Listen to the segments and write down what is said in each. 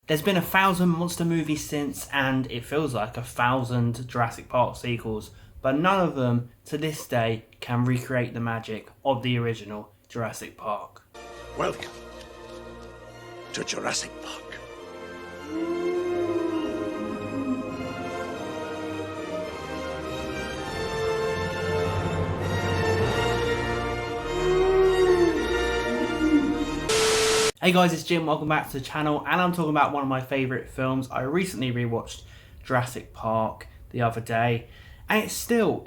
There's been 1,000 monster movies since, and it feels like 1,000 Jurassic Park sequels, but none of them, to this day, can recreate the magic of the original Jurassic Park. Welcome to Jurassic Park. Hey guys, it's Jim, welcome back to the channel, and I'm talking about one of my favourite films. I recently rewatched Jurassic Park the other day, and it still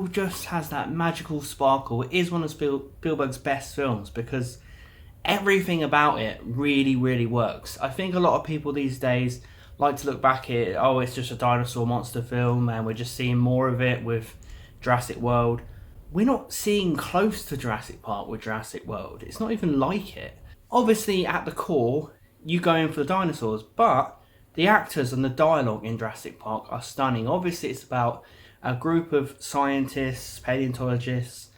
just has that magical sparkle. It is one of Spielberg's best films because everything about it really works. I think a lot of people these days like to look back at it, oh, it's just a dinosaur monster film and we're just seeing more of it with Jurassic World. We're not seeing close to Jurassic Park with Jurassic World. It's not even like it. Obviously, at the core, you go in for the dinosaurs, but the actors and the dialogue in Jurassic Park are stunning. Obviously, it's about a group of scientists, paleontologists,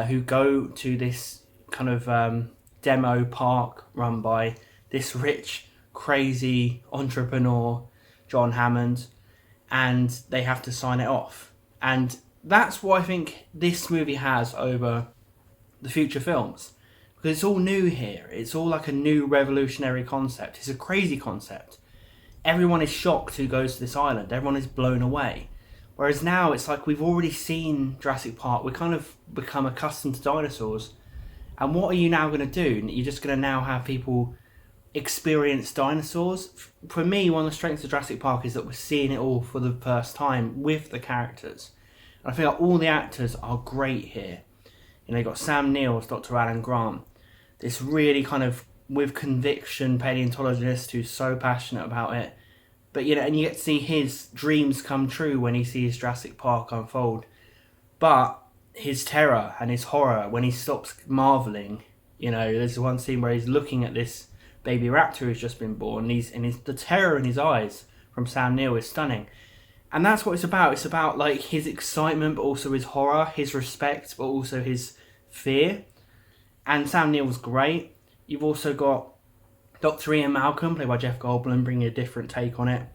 who go to this kind of demo park run by this rich, crazy entrepreneur, John Hammond, and they have to sign it off. And that's what I think this movie has over the future films. Because it's all new here. It's all like a new revolutionary concept. It's a crazy concept. Everyone is shocked who goes to this island. Everyone is blown away. Whereas now it's like we've already seen Jurassic Park. We kind of become accustomed to dinosaurs. And what are you now going to do? You're just going to now have people experience dinosaurs? For me, one of the strengths of Jurassic Park is that we're seeing it all for the first time with the characters. And I feel like all the actors are great here. You know, you've got Sam Neill as Dr. Alan Grant, this really kind of with conviction paleontologist who's so passionate about it. But, you know, and you get to see his dreams come true when he sees Jurassic Park unfold. But his terror and his horror when he stops marvelling, you know, there's one scene where he's looking at this baby raptor who's just been born, and the terror in his eyes from Sam Neill is stunning. And that's what it's about. It's about like his excitement, but also his horror, his respect, but also his fear. And Sam Neill was great. You've also got Dr. Ian Malcolm, played by Jeff Goldblum, bringing a different take on it.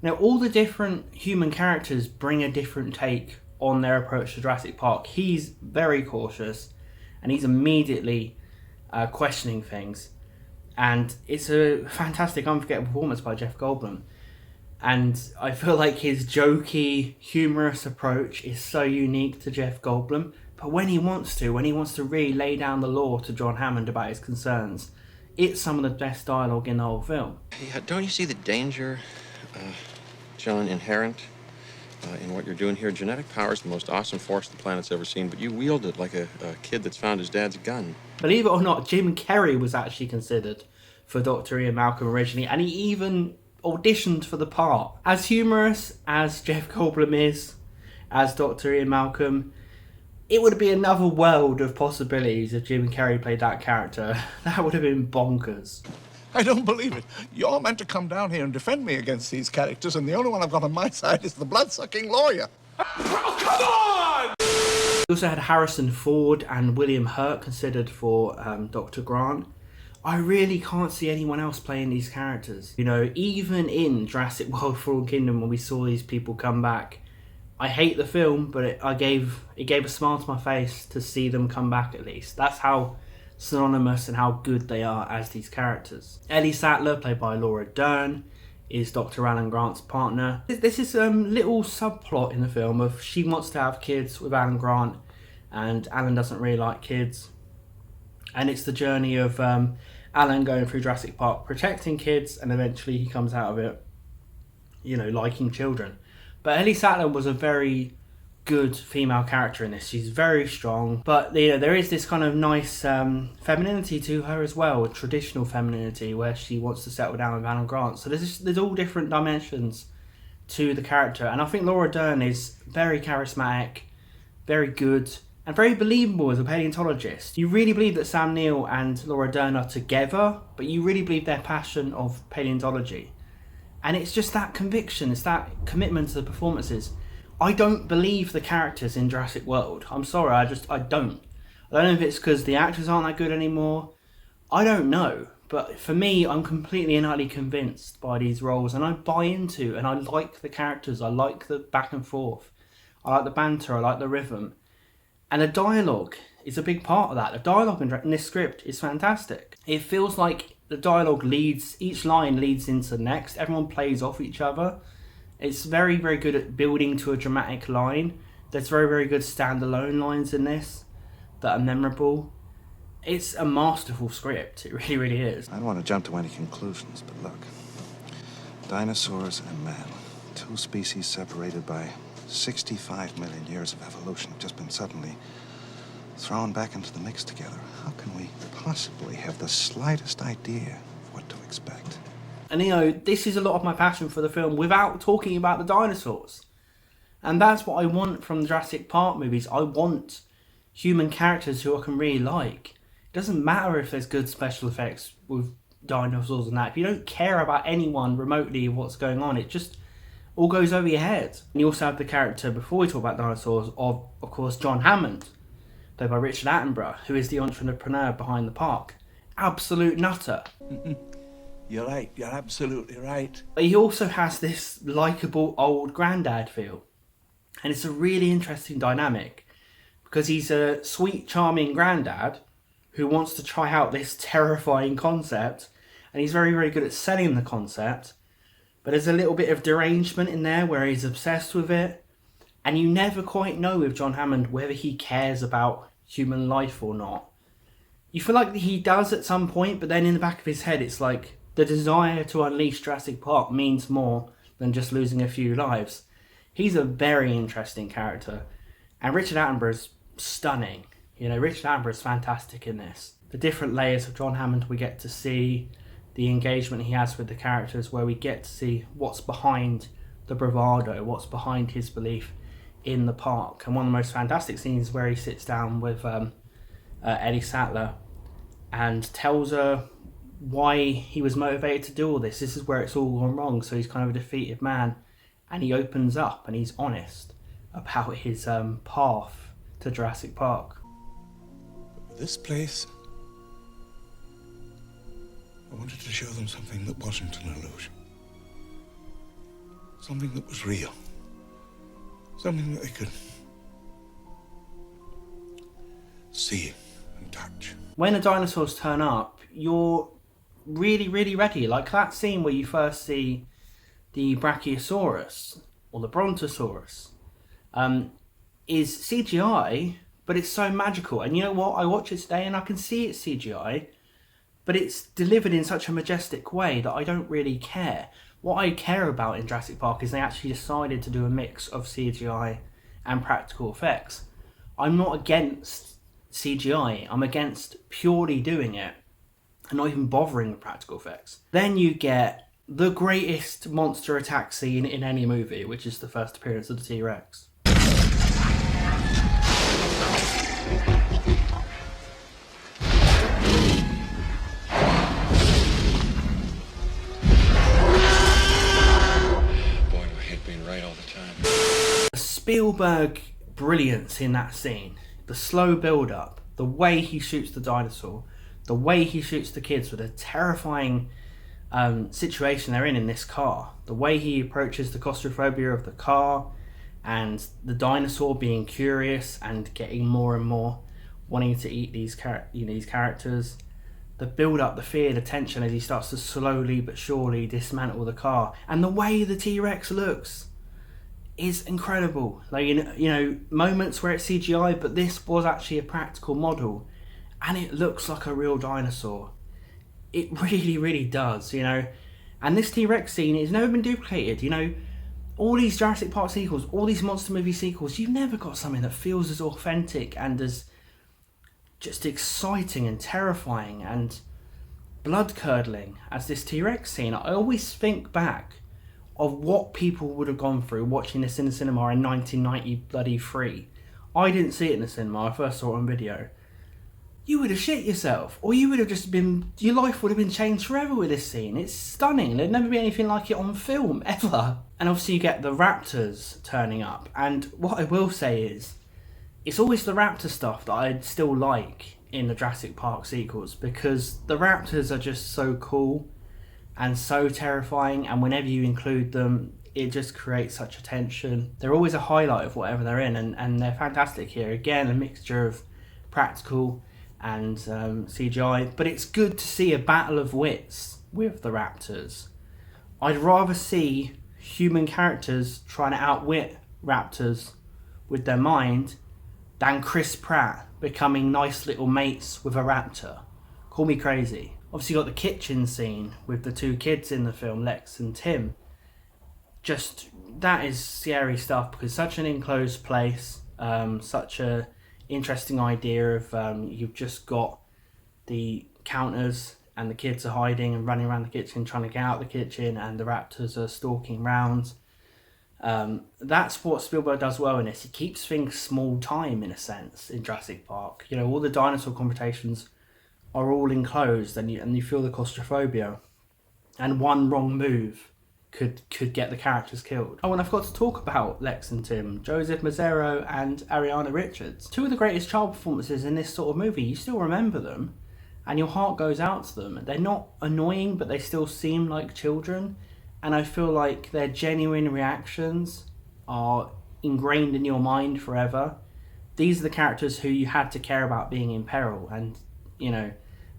Now, all the different human characters bring a different take on their approach to Jurassic Park. He's very cautious, and he's immediately questioning things. And it's a fantastic, unforgettable performance by Jeff Goldblum. And I feel like his jokey, humorous approach is so unique to Jeff Goldblum. But when he wants to really lay down the law to John Hammond about his concerns, it's some of the best dialogue in the whole film. Yeah, don't you see the danger, John, inherent in what you're doing here? Genetic power is the most awesome force the planet's ever seen, but you wield it like a kid that's found his dad's gun. Believe it or not, Jim Carrey was actually considered for Dr. Ian Malcolm originally, and he even auditioned for the part. As humorous as Jeff Goldblum is as Dr. Ian Malcolm, it would be another world of possibilities if Jim Carrey played that character. That would have been bonkers. I don't believe it. You're meant to come down here and defend me against these characters, and the only one I've got on my side is the blood-sucking lawyer. Oh, come on! We also had Harrison Ford and William Hurt considered for Dr. Grant. I really can't see anyone else playing these characters. You know, even in Jurassic World Fallen Kingdom, when we saw these people come back, I hate the film, but it gave a smile to my face to see them come back at least. That's how synonymous and how good they are as these characters. Ellie Sattler, played by Laura Dern, is Dr. Alan Grant's partner. This is a little subplot in the film of she wants to have kids with Alan Grant, and Alan doesn't really like kids. And it's the journey of Alan going through Jurassic Park, protecting kids, and eventually he comes out of it, you know, liking children. But Ellie Sattler was a very good female character in this. She's very strong, but you know, there is this kind of nice femininity to her as well, a traditional femininity where she wants to settle down with Alan Grant. So there's all different dimensions to the character, and I think Laura Dern is very charismatic, very good, and very believable as a paleontologist. You really believe that Sam Neill and Laura Dern are together, but you really believe their passion of paleontology. And it's just that conviction, it's that commitment to the performances. I don't believe the characters in Jurassic World. I'm sorry, I don't. I don't know if it's because the actors aren't that good anymore. I don't know. But for me, I'm completely and utterly convinced by these roles, and I buy into, and I like the characters, I like the back and forth, I like the banter, I like the rhythm. And the dialogue is a big part of that. The dialogue in this script is fantastic. It feels like the dialogue leads, each line leads into the next. Everyone plays off each other. It's very, very good at building to a dramatic line. There's very, very good standalone lines in this that are memorable. It's a masterful script. It really, really is. I don't want to jump to any conclusions, but look. Dinosaurs and man, two species separated by 65 million years of evolution, have just been suddenly thrown back into the mix together. How can we possibly have the slightest idea of what to expect? And this is a lot of my passion for the film without talking about the dinosaurs. And that's what I want from the Jurassic Park movies. I want human characters who I can really like. It doesn't matter if there's good special effects with dinosaurs and that. If you don't care about anyone remotely what's going on, it just all goes over your head. And you also have the character, before we talk about dinosaurs, of course, John Hammond, played by Richard Attenborough, who is the entrepreneur behind the park. Absolute nutter. You're right. You're absolutely right. But he also has this likeable old granddad feel. And it's a really interesting dynamic, because he's a sweet, charming granddad who wants to try out this terrifying concept, and he's very, very good at selling the concept, but there's a little bit of derangement in there where he's obsessed with it, and you never quite know with John Hammond whether he cares about human life or not. You feel like he does at some point, but then in the back of his head it's like the desire to unleash Jurassic Park means more than just losing a few lives. He's a very interesting character, and Richard Attenborough's stunning. Richard Attenborough is fantastic in this. The different layers of John Hammond we get to see, the engagement he has with the characters, where we get to see what's behind the bravado, what's behind his belief in the park. And one of the most fantastic scenes where he sits down with Ellie Sattler and tells her why he was motivated to do all this. This is where it's all gone wrong. So he's kind of a defeated man, and he opens up and he's honest about his path to Jurassic Park. This place, I wanted to show them something that wasn't an illusion. Something that was real. Something that they could see and touch. When the dinosaurs turn up, you're really, really ready. Like that scene where you first see the Brachiosaurus, or the Brontosaurus, is CGI, but it's so magical. And you know what? I watch it today and I can see it's CGI, but it's delivered in such a majestic way that I don't really care. What I care about in Jurassic Park is they actually decided to do a mix of CGI and practical effects. I'm not against CGI. I'm against purely doing it and not even bothering with practical effects. Then you get the greatest monster attack scene in any movie, which is the first appearance of the T-Rex. Spielberg brilliance in that scene, the slow build up, the way he shoots the dinosaur, the way he shoots the kids with a terrifying situation they're in this car, the way he approaches the claustrophobia of the car and the dinosaur being curious and getting more and more wanting to eat these characters, the build up, the fear, the tension as he starts to slowly but surely dismantle the car, and the way the T-Rex looks is incredible. Like, moments where it's CGI, but this was actually a practical model, and it looks like a real dinosaur. It really, really does, And this T-Rex scene has never been duplicated. All these Jurassic Park sequels, all these monster movie sequels, you've never got something that feels as authentic and as just exciting and terrifying and blood-curdling as this T-Rex scene. I always think back of what people would have gone through watching this in the cinema in 1993. I didn't see it in the cinema, I first saw it on video. You would have shit yourself, or you would have just been, your life would have been changed forever with this scene. It's stunning. There'd never be anything like it on film, ever. And obviously you get the raptors turning up, and what I will say is, it's always the raptor stuff that I still like in the Jurassic Park sequels, because the raptors are just so cool and so terrifying, and whenever you include them, it just creates such a tension. They're always a highlight of whatever they're in, and they're fantastic here. Again, a mixture of practical and CGI, but it's good to see a battle of wits with the raptors. I'd rather see human characters trying to outwit raptors with their mind than Chris Pratt becoming nice little mates with a raptor. Call me crazy. Obviously you got the kitchen scene with the two kids in the film, Lex and Tim. Just, that is scary stuff, because such an enclosed place, such a interesting idea of you've just got the counters and the kids are hiding and running around the kitchen trying to get out of the kitchen, and the raptors are stalking round. That's what Spielberg does well in this. He keeps things small time in a sense in Jurassic Park. You know, all the dinosaur confrontations are all enclosed, and you feel the claustrophobia, and one wrong move could get the characters killed. Oh, and I forgot to talk about Lex and Tim, Joseph Mazzaro and Ariana Richards. Two of the greatest child performances in this sort of movie. You still remember them, and your heart goes out to them. They're not annoying, but they still seem like children, and I feel like their genuine reactions are ingrained in your mind forever. These are the characters who you had to care about being in peril, and, you know,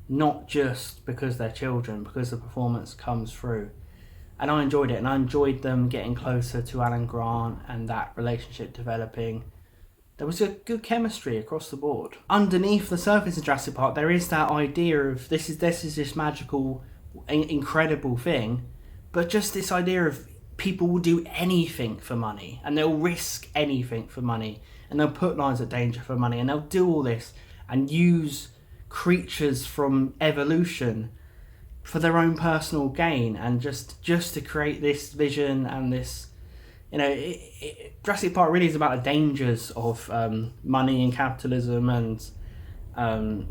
not just because they're children, because the performance comes through. And I enjoyed it, and I enjoyed them getting closer to Alan Grant and that relationship developing. There was a good chemistry across the board. Underneath the surface of Jurassic Park, there is that idea of this is this magical, incredible thing, but just this idea of people will do anything for money, and they'll risk anything for money, and they'll put lives at danger for money, and they'll do all this and use creatures from evolution for their own personal gain, and just to create this vision and this, you know, Jurassic Park really is about the dangers of money and capitalism and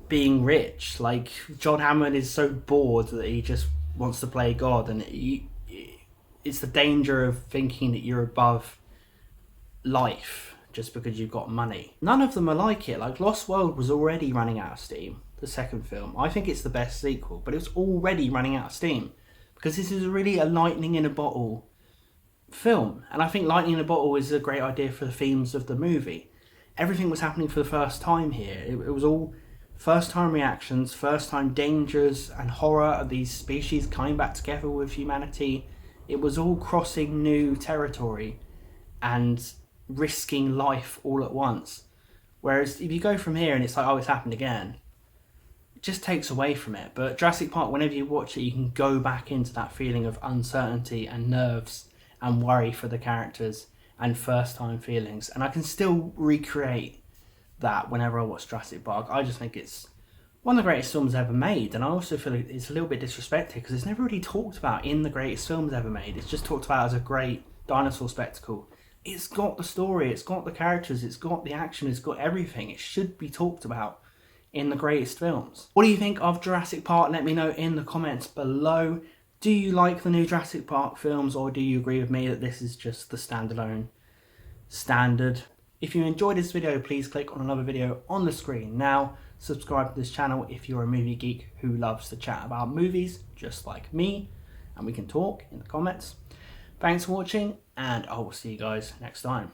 being rich. Like, John Hammond is so bored that he just wants to play God, and it's the danger of thinking that you're above life just because you've got money. None of them are like it. Like, Lost World was already running out of steam, the second film. I think it's the best sequel, but it was already running out of steam, because this is really a lightning in a bottle film, and I think lightning in a bottle is a great idea for the themes of the movie. Everything was happening for the first time here. It was all first time reactions, first time dangers and horror of these species coming back together with humanity. It was all crossing new territory and risking life all at once. Whereas if you go from here and it's like, oh, it's happened again, it just takes away from it. But Jurassic Park, whenever you watch it, you can go back into that feeling of uncertainty and nerves and worry for the characters and first time feelings. And I can still recreate that whenever I watch Jurassic Park. I just think it's one of the greatest films ever made, and I also feel like it's a little bit disrespected because it's never really talked about in the greatest films ever made. It's just talked about as a great dinosaur spectacle. It's got the story, it's got the characters, it's got the action, it's got everything. It should be talked about in the greatest films. What do you think of Jurassic Park? Let me know in the comments below. Do you like the new Jurassic Park films, or do you agree with me that this is just the standalone standard? If you enjoyed this video, please click on another video on the screen now. Subscribe to this channel if you're a movie geek who loves to chat about movies, just like me, and we can talk in the comments. Thanks for watching, and I will see you guys next time.